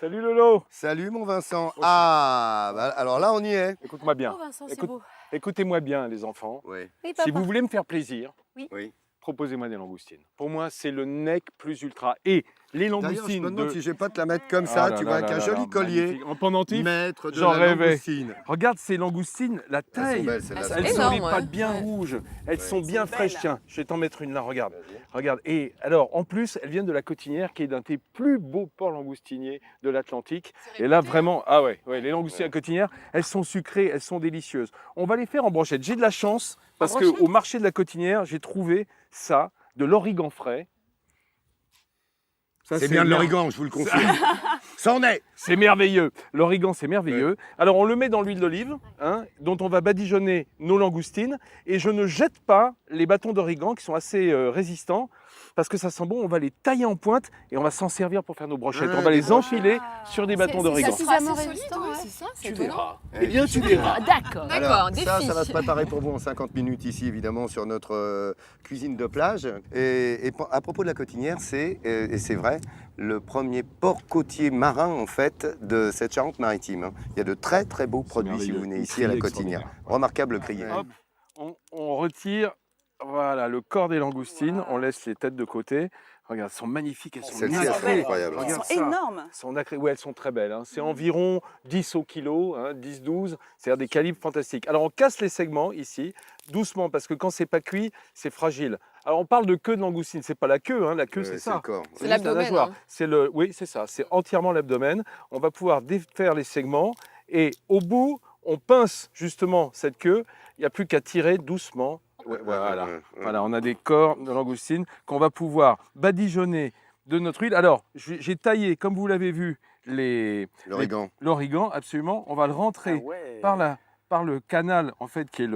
Salut Lolo. Salut mon Vincent. Ah, bah, alors là on y est. Écoute-moi bien. Oh Vincent, c'est beau. Écoutez-moi bien les enfants. Oui, Oui, Si papa. vous voulez me faire plaisir, oui. proposez-moi des langoustines. Pour moi, c'est le nec plus ultra. Et les D'ailleurs, je langoustines me demande de... si je vais pas te la mettre comme Ah ça, là tu là vois, là avec un là joli là, collier. magnifique. En pendentif, Maître de j'en la rêvais. langoustine. Regarde ces langoustines, la Elles sont taille. belles, celles-là. Elles sont Elles sont sont énormes, les ouais. pattes bien Ouais. rouges, elles sont Elles bien sont fraîches. belles. Tiens, je vais t'en mettre une là, regarde. Regarde. Et alors, en plus, elles viennent de la Cotinière, qui est d'un des plus beaux ports langoustiniers de l'Atlantique. Et là, vraiment, ah ouais, les langoustines à Cotinière, elles sont sucrées, elles sont délicieuses. On va les faire en brochette. J'ai de la chance, parce qu'au marché de la Cotinière, j'ai trouvé ça, de l'origan frais. Ça, C'est bien de l'origan, je vous le confirme. Ça en est. C'est merveilleux. L'origan, c'est merveilleux. Alors, on le met dans l'huile d'olive, hein, dont on va badigeonner nos langoustines. Et je ne jette pas les bâtons d'origan qui sont assez résistants parce que ça sent bon. On va les tailler en pointe et on va s'en servir pour faire nos brochettes. Ah, on va les d'accord. enfiler sur des bâtons d'origan. C'est suffisamment assez résistant, solide, ouais. oui, c'est ça, c'est Tu étonnant. verras. Eh bien, tu verras. Ah, d'accord. Alors, défi. ça va se préparer pour vous en 50 minutes ici, évidemment, sur notre cuisine de plage. Et à propos de la Cotinière, c'est, et c'est vrai, le premier port côtier marin, en fait, de cette Charente-Maritime. Hein. Il y a de très, très beaux produits si vous venez ici à la Cotinière. Remarquable crier. Hop, on retire voilà, le corps des langoustines. On laisse les têtes de côté. Regarde, elles sont magnifiques. Elles sont Celles-ci, elles sont nacrées. incroyables. Elles Regarde sont ça. énormes. Elles sont nacrées. Ouais, elles sont très belles. Hein. C'est environ 10 au kilo, hein, 10-12. C'est-à-dire des calibres fantastiques. Alors, on casse les segments ici, doucement, parce que quand c'est pas cuit, c'est fragile. Alors, on parle de queue de langoustine. C'est pas la queue, hein. La queue, c'est Le ça. corps. C'est juste un l'abdomen, nageoire. hein. C'est le, oui, c'est ça. C'est entièrement l'abdomen. On va pouvoir défaire les segments et au bout, on pince justement cette queue. Il n'y a plus qu'à tirer doucement. Ouais, voilà. Voilà, on a des corps de langoustine qu'on va pouvoir badigeonner de notre huile. Alors, j'ai taillé, comme vous l'avez vu, L'origan. l'origan, absolument. On va le rentrer par le canal, en fait, qui est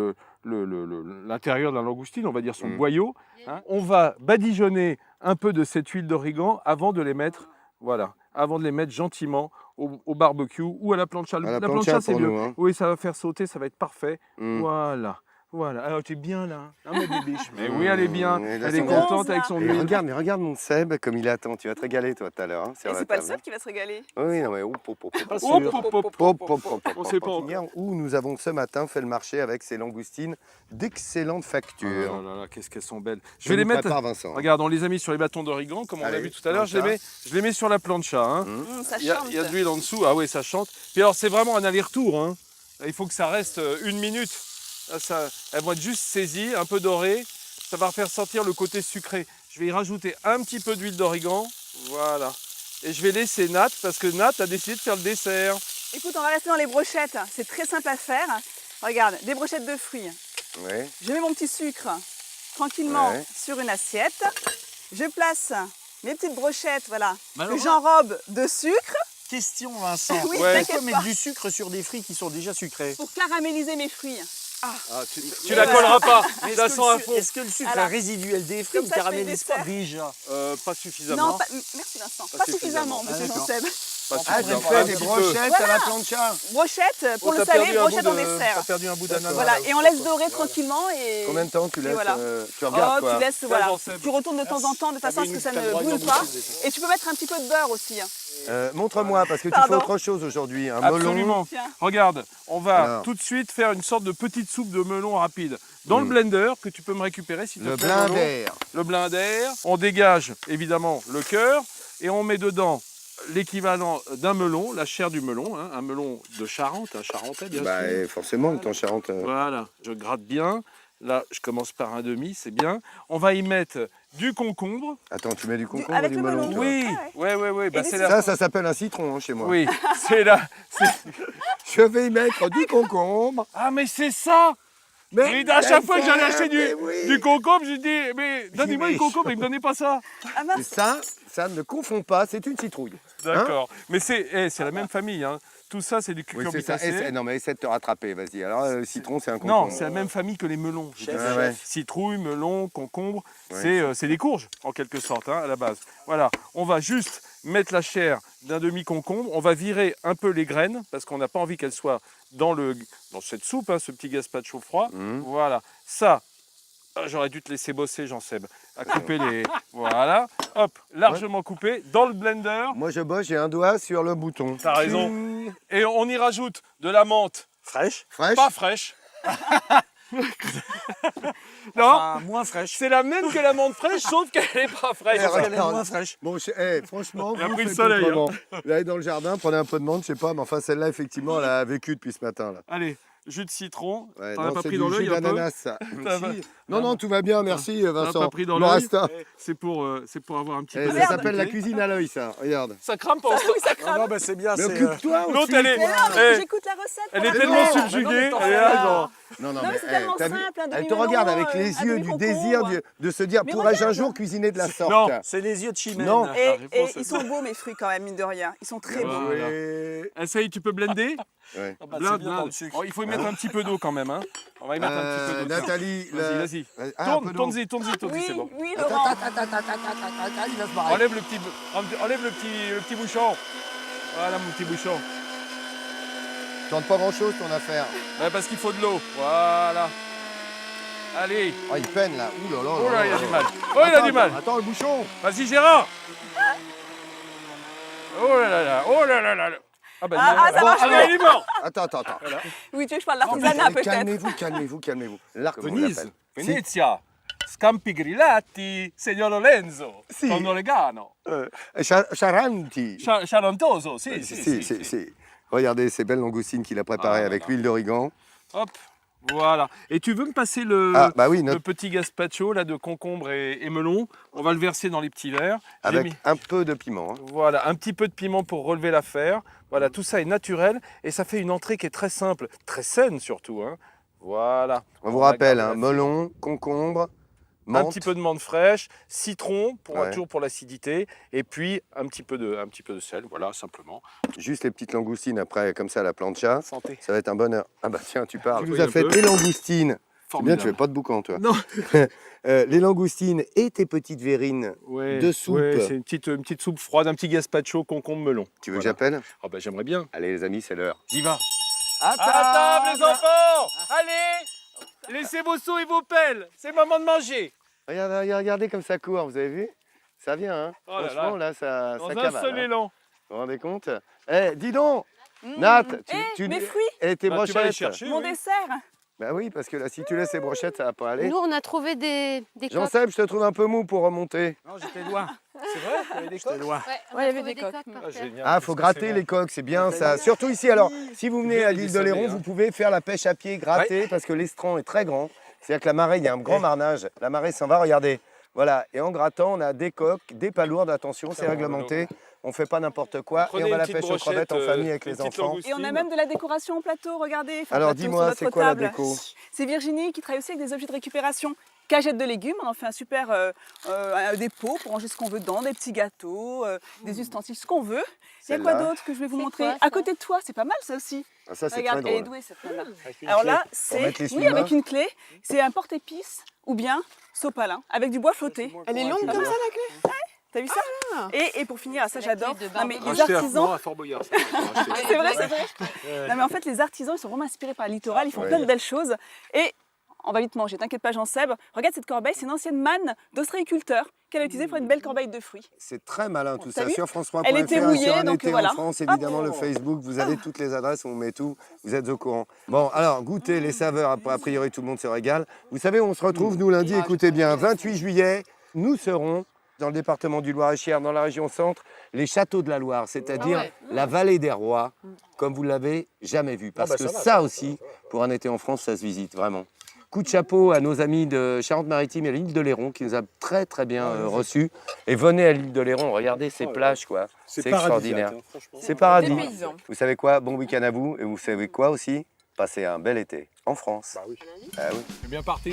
l'intérieur de la langoustine, on va dire son boyau. Hein. On va badigeonner un peu de cette huile d'origan avant de les mettre, voilà, avant de les mettre gentiment au barbecue ou à la plancha. À la La plancha plancha, c'est pour mieux. nous, hein. Oui, ça va faire sauter, ça va être parfait. Mm. Voilà. Voilà, alors tu es bien là, hein, ma bibiche. Mais oui, elle est bien, Et là, elle est son- contente avec son Et huile. regarde mon Seb comme il attend. Tu vas te régaler toi tout à l'heure. Hein, sur Et la c'est pas le table. seul qui va se régaler. Oui, non mais Pas sûr. On sait pas encore. où nous avons ce matin fait le marché avec ces langoustines d'excellente Oh facture. là là, qu'est-ce qu'elles sont belles. Je Je vais les nous mettre. prépare, Vincent. Regarde, on les a mis sur les bâtons d'origan, comme on Allez, l'a vu tout à l'heure. Je plancha. les mets sur la plancha. Hein. Ça Il y a chante. de l'huile en dessous. Ah oui, ça chante. Puis alors, c'est vraiment un aller-retour. Hein. Il faut que ça reste 1 minute. Là, elles vont être juste saisies, un peu dorées. Ça va faire sortir le côté sucré. Je vais y rajouter un petit peu d'huile d'origan. Voilà. Et je vais laisser Nat, parce que Nat a décidé de faire le dessert. Écoute, on va rester dans les brochettes. C'est très simple à faire. Regarde, des brochettes de fruits. Ouais. Je mets mon petit sucre tranquillement Ouais. sur une assiette. Je place mes petites brochettes, voilà, Mais que alors, j'enrobe de sucre question Vincent, Oui, Ouais. t'inquiète pourquoi mettre pas. du sucre sur des fruits qui sont déjà sucrés? pour caraméliser mes fruits. Ah, tu la colleras pas. Mais Tu la sens à fond. Est-ce que le sucre Alors, résiduel des fruits comme ne ça, je fais caramélise le pas dessert. déjà? Pas suffisamment. Non, merci Vincent. Pas suffisamment, suffisamment. monsieur D'accord. Jean-Seb. Pas Ah, tu suffisamment. fais Un des petit peu. brochettes à la plancha. Brochettes pour Oh, le t'as salé, perdu un brochettes bout en de- T'as dessert. perdu un bout d'ananas. Voilà, et on laisse dorer tranquillement et... Combien de temps tu laisses voilà. tu regardes Oh, quoi. tu laisses, voilà. j'en sais. Tu retournes de temps en temps de façon à ce que ça T'as le ne droit brûle d'en pas. bouffer, déjà. Et tu peux mettre un petit peu de beurre aussi. Hein. Montre-moi parce que tu Pardon. fais autre chose aujourd'hui. Un melon. Absolument. Tiens. Regarde, on va Alors. tout de suite faire une sorte de petite soupe de melon rapide dans le blender que tu peux me récupérer si tu Le plaît, Lolo. blender. Le blender. On dégage évidemment le cœur et on met dedans l'équivalent d'un melon, la chair du melon, hein, un melon de Charente, un charentais bien Bah, sûr. et forcément, ton Charente. Voilà, je gratte bien. Là, je commence par un demi, c'est bien. On va y mettre du concombre. Attends, tu mets du concombre avec ou du le melon melon. toi Oui, Ah ouais. Bah, des c'est Ça s'appelle un citron hein, chez moi. Oui, c'est là. Je vais y mettre du concombre. Ah, mais c'est ça! Mais à chaque fois que j'allais acheter du concombre, j'ai dit, mais donnez-moi Mais- du concombre, il ne me donnait pas ça. Ah Et mince. ça ne confond pas, c'est une citrouille. D'accord. Mais c'est la même famille. Hein. Tout ça, c'est du Oui, c'est ça. cucurbitacé. Non, mais essaie de te rattraper, vas-y. Alors, le citron, c'est un Non, concombre. c'est la même famille que les melons. je Chef, disais. Ah ouais. Citrouille, melon, concombre, Ouais. c'est des courges en quelque sorte hein, à la base. Voilà, on va juste mettre la chair d'un demi-concombre, on va virer un peu les graines parce qu'on n'a pas envie qu'elles soient dans cette soupe, hein, ce petit gazpacho froid. Voilà, ça, j'aurais dû te laisser bosser Jean-Seb, à couper les... Voilà, hop. hop, largement coupé dans le blender. Moi, je bosse, j'ai un doigt sur le bouton. T'as raison. Et on y rajoute de la menthe Fraîche. Fraîche. pas fraîche. Non, Enfin, moins fraîche. c'est la même que la menthe fraîche, sauf qu'elle est pas fraîche. Eh, Elle est regarde. moins fraîche. Bon, franchement, Il a vous pris le faites soleil, autrement. Vous allez dans le jardin, prenez un peu de menthe, je sais pas, mais enfin, celle-là, effectivement, elle a vécu depuis ce matin. Là. Allez, jus de citron. Ouais, T'en as non, pas c'est pris du dans jus l'œil un peu? d'ananas, ça. T'as pas- Si. Non, tout va bien, merci T'en as Vincent. pas pris dans Il m'en l'œil. reste un. C'est pour avoir un petit Eh, peu ça de s'appelle la qualité. cuisine à l'œil, ça. Regarde. Ça crame pas. Non, non, bah, c'est bien. Mais c'est, occupe-toi aussi. L'autre, elle est, Mais non, eh, mais j'écoute la recette. elle pour est la tellement faire. subjuguée. t'en Elle est fais là, pas. genre. Non, Non, mais c'est tellement t'as vu simple, un Elle te regarde avec les yeux du désir de se dire, Mais pourrais-je un regarde. jour cuisiner de la sorte? Non. C'est les yeux de Chimène. Non. La Et réponse, ils sont beaux mes fruits quand même, mine de rien. Ils sont très beaux. Voilà. Oui. Essaye, tu peux blender. Ouais. Ah bah, Blinde, c'est bien dans blinde. le sucre. Oh, il faut y mettre un petit peu d'eau quand même. Hein. On va y mettre un petit peu d'eau. Nathalie, Vas-y. Ah, un peu d'eau. Tourne-y, Oui, c'est bon. oui, Laurent. Il va se barrer. Enlève le petit bouchon. Voilà mon petit bouchon. Tente pas grand-chose ton affaire. Ouais, parce qu'il faut de l'eau. Voilà. Allez. Oh, il peine là. Ouh là là. Oh là, il a du mal. Oh, il a Attends, du mal. Attends, le bouchon. Vas-y, Gérard. Oh là là là. Oh là là là. Ah bah, Ah, il est ça mort. marche Ah bah, il est mort. Attends. Oui, tu veux que je parle d'artisanat peut-être. Calmez-vous. L'arc, comment on Venise. l'appelle? Venezia. Scampi grillati, signor Lorenzo. Sì. Con oregano. Charanti. Charantoso, si. Si. Regardez ces belles langoustines qu'il a préparées Ah, avec là. l'huile d'origan. Hop. Voilà. Et tu veux me passer le, Ah, bah oui, le notre- petit gazpacho là, de concombre et melon? On va le verser dans les petits verres. J'ai avec mis- un peu de piment. Hein. Voilà, un petit peu de piment pour relever l'affaire. Voilà, tout ça est naturel et ça fait une entrée qui est très simple, très saine surtout. Hein. Voilà. On vous va rappelle, garder hein, la- melon, concombre, un menthe. petit peu de menthe fraîche, citron pour Ouais. toujours pour l'acidité, et puis un petit peu de sel. Voilà, simplement. Juste les petites langoustines après, comme ça, à la plancha. Santé. Ça va être un bonheur. Ah bah tiens, tu parles. Tu Oui, nous as un fait peu. tes langoustines. C'est bien, Formidable. tu fais pas de boucan, toi. Non. Les langoustines et tes petites verrines Ouais, de soupe. ouais, c'est une petite soupe froide, un petit gazpacho concombre melon. Tu veux que Voilà. j'appelle? Ah bah j'aimerais bien. Allez les amis, c'est l'heure. J'y va. À À table les enfants. Allez, laissez vos seaux et vos pelles. C'est le moment de manger. Regardez comme ça court, vous avez vu? Ça vient, hein? Oh là Franchement, là, ça Dans un cavale. seul Hein. élan. Vous vous rendez compte? Eh, dis donc, Nat, Mes fruits, et tes Bah, tu vas les brochettes? chercher. mon oui. dessert. Bah oui, parce que là, si tu laisses les brochettes, ça va pas aller. Nous, on a trouvé des coques. Jean-Seb, je te trouve un peu mou pour remonter. Non, j'étais loin. C'est vrai, il y avait des J'étais loin. Ouais, on Ouais, a il y avait trouvé des coques. par Ah, terre. génial. Ah, faut gratter les coques, c'est bien ça. Surtout ici, alors, si vous venez Bien à les l'île de Léron, dessaler, hein. vous pouvez faire la pêche à pied, gratter, parce que l'estran est très grand. C'est-à-dire que la marée, il y a un grand marnage. La marée s'en va, regardez. Voilà, et en grattant, on a des coques, des palourdes, attention, c'est réglementé. On fait pas n'importe quoi. Prenez Et on va une la petite pêche aux crevettes en brochette, famille avec une les petite enfants. langoustine. Et on a même de la décoration au plateau, regardez. Enfin, Alors plateau, dis-moi, sur c'est notre quoi la table. déco? C'est Virginie qui travaille aussi avec des objets de récupération. Cagettes de légumes, on en fait un super des pots pour ranger ce qu'on veut dedans, des petits gâteaux, des ustensiles, ce qu'on veut. Il y a quoi Celle-là. d'autre que je vais vous C'est montrer? quoi, À ça côté de toi, c'est pas mal ça aussi. Ah, ça, c'est très Regarde, elle est drôle. douée cette nana. Avec une Alors clé. là, Pour c'est mettre les oui sous-mains. avec une clé, c'est un porte-épices ou bien sopalin avec du bois flotté. Elle est longue comme ça la clé? T'as vu ça? Et pour finir, ça C'est la j'adore. clé de Non mais Barbara. les Acheté à artisans, à Fort Boyard. ça, faut acheter. c'est vrai, c'est vrai. Non mais en fait les artisans ils sont vraiment inspirés par le littoral, ils font Ouais. plein de belles choses. Et on va vite manger, t'inquiète pas Jean-Seb. Regarde cette corbeille, c'est une ancienne manne d'ostréiculteur qu'elle a utilisée pour une belle corbeille de fruits. C'est très malin tout T'as ça. vu? Sur France3.fr, Elle était rouillée, sur un donc été voilà. en France, évidemment, le Facebook, vous avez toutes les adresses, on vous met tout, vous êtes au courant. Bon, alors, goûtez les saveurs, a priori tout le monde se régale. Vous savez, on se retrouve, nous, lundi, écoutez bien, 28 juillet, nous serons dans le département du Loir-et-Cher, dans la région centre, les châteaux de la Loire, c'est-à-dire Ah ouais. la vallée des rois, comme vous l'avez jamais vu. Parce bah, que ça va, ça aussi, pour un été en France, ça se visite, vraiment. Coup de chapeau à nos amis de Charente-Maritime et l'île de Léron qui nous a très très bien reçus. Et venez à l'île de Léron, regardez ces plages, quoi. C'est extraordinaire. C'est paradis. Des paysans. Vous savez quoi? Bon week-end à vous. Et vous savez quoi aussi? Passez un bel été en France. Bah oui. Ah oui. C'est bien parti.